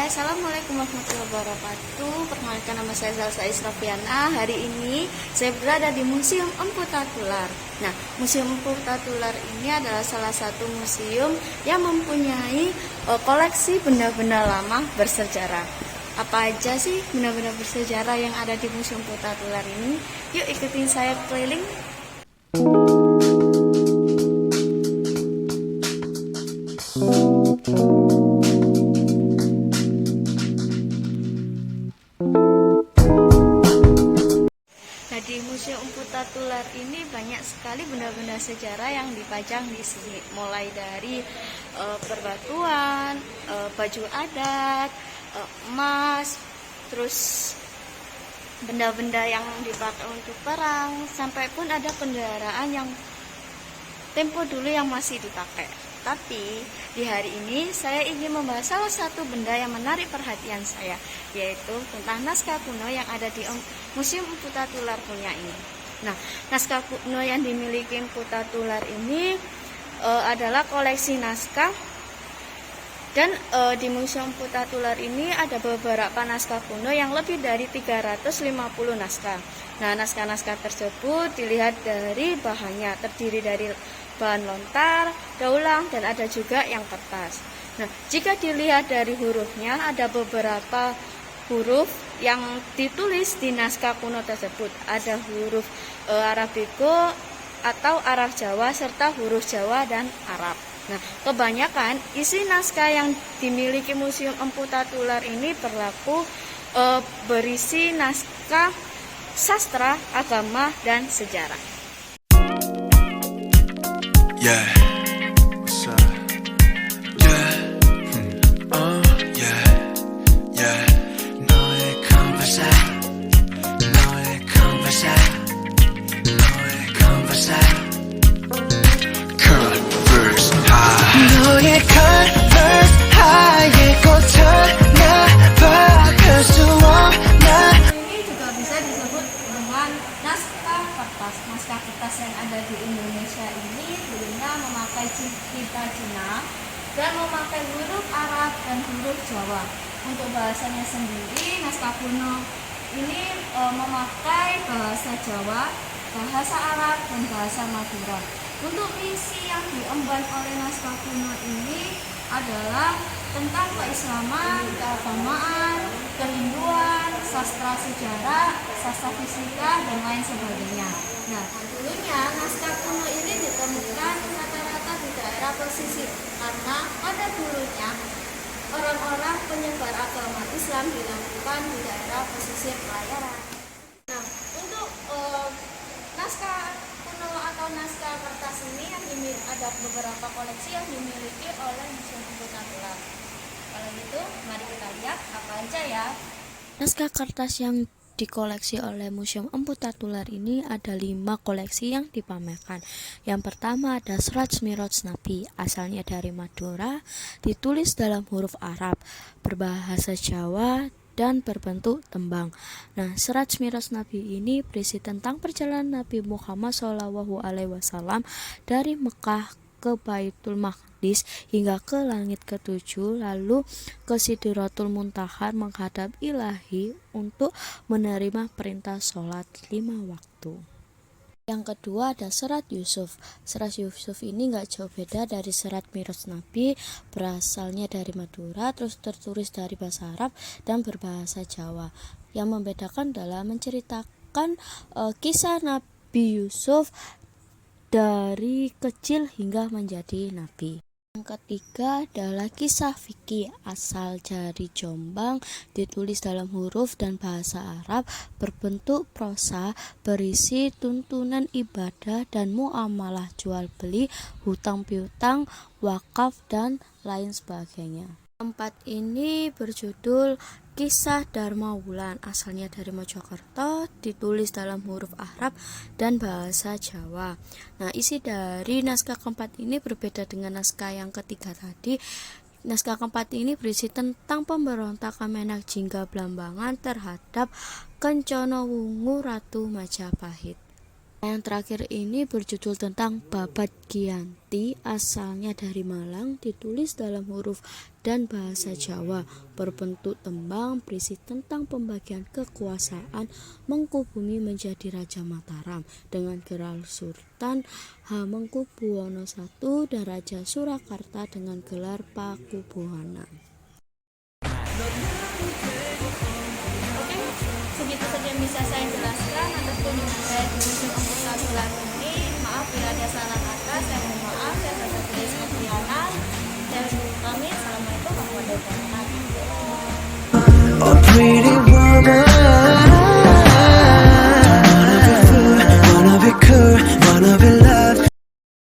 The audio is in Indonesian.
Assalamualaikum warahmatullahi wabarakatuh. Perkenalkan, nama saya Zalsa Israfiana. Hari ini saya berada di Museum Empu Tatular. Nah, Museum Empu Tatular ini adalah salah satu museum yang mempunyai koleksi benda-benda lama bersejarah. Apa aja sih benda-benda bersejarah yang ada di Museum Empu Tatular ini? Yuk ikutin saya keliling. Nah, di Museum Empu Tatular ini banyak sekali benda-benda sejarah yang dipajang di sini, mulai dari perbatuan, baju adat, emas, terus benda-benda yang dipakai untuk perang, sampai pun ada kendaraan yang tempo dulu yang masih dipakai. Tapi di hari ini saya ingin membahas salah satu benda yang menarik perhatian saya, yaitu tentang naskah kuno yang ada di Museum Empu Tatular punya ini. Nah, naskah kuno yang dimiliki Empu Tatular ini adalah koleksi naskah, dan di Museum Empu Tatular ini ada beberapa naskah kuno yang lebih dari 350 naskah. Nah, naskah-naskah tersebut dilihat dari bahannya, terdiri dari bahan lontar, daulang, dan ada juga yang kertas. Nah, jika dilihat dari hurufnya, ada beberapa huruf yang ditulis di naskah kuno tersebut. Ada huruf Arabico atau Arab Jawa, serta huruf Jawa dan Arab. Nah, kebanyakan isi naskah yang dimiliki Museum Empu Tatular ini berisi naskah sastra, agama, dan sejarah. Yeah, what's up? Yeah, yeah, yeah. 너의 converse, 너의 converse, 너의 converse. Converse high. 너의 converse high에 꽂혀나봐 그 수없나. Ini juga bisa disebut dengan naskah kertas. Naskah kertas yang ada di Indonesia ini dulunya memakai tinta Cina dan memakai huruf Arab dan huruf Jawa. Untuk bahasanya sendiri, naskah kuno ini memakai bahasa Jawa, bahasa Arab, dan bahasa Madura. Untuk misi yang diemban oleh naskah kuno ini adalah tentang keislaman, keagamaan, kehinduan, sastra sejarah, sastra fisika, dan lain sebagainya. Nah, dulunya naskah kuno ini ditemukan rata-rata di daerah pesisir, karena pada dulunya orang-orang penyebar agama Islam dilakukan di daerah pesisir pelayaran. Nah, untuk naskah kuno atau naskah kertas ini ada beberapa koleksi yang dimiliki oleh Museum Empu Tatular. Kalau gitu, mari kita lihat apa aja ya. Naskah kertas yang dikoleksi oleh Museum Empu Tatular ini ada 5 koleksi yang dipamerkan. Yang pertama ada Serat Mi'raj Nabi, asalnya dari Madura, ditulis dalam huruf Arab, berbahasa Jawa, dan berbentuk tembang. Nah, Serat Mi'raj Nabi ini berisi tentang perjalanan Nabi Muhammad SAW dari Mekah ke Baitul Maqdis hingga ke langit ketujuh, lalu ke Sidratul Muntaha menghadap Ilahi untuk menerima perintah sholat 5 waktu. Yang kedua ada Serat Yusuf. Serat Yusuf ini gak jauh beda dari Serat Mi'raj Nabi, berasalnya dari Madura, terus tertulis dari bahasa Arab dan berbahasa Jawa. Yang membedakan adalah menceritakan kisah Nabi Yusuf dari kecil hingga menjadi nabi. Yang ketiga adalah kisah fikih, asal dari Jombang, ditulis dalam huruf dan bahasa Arab, berbentuk prosa, berisi tuntunan ibadah dan muamalah jual beli, hutang piutang, wakaf, dan lain sebagainya. Keempat ini berjudul Kisah Dharma Wulan, asalnya dari Mojokerto, ditulis dalam huruf Arab dan bahasa Jawa. Nah, isi dari naskah keempat ini berbeda dengan naskah yang ketiga tadi. Naskah keempat ini berisi tentang pemberontakan Menak Jingga Blambangan terhadap Kencana Wungu Ratu Majapahit. Yang terakhir ini berjudul tentang Babat Giyanti, asalnya dari Malang, ditulis dalam huruf dan bahasa Jawa, berbentuk tembang, berisi tentang pembagian kekuasaan Mangkubumi menjadi Raja Mataram dengan gelar Sultan Hamengkubuwono I dan Raja Surakarta dengan gelar Pakubuwana. Oke, segitu saja yang bisa saya jelaskan atas kunjungan saya di Museum Angkasa Pura ini. Maaf bila ada salah kata. Saya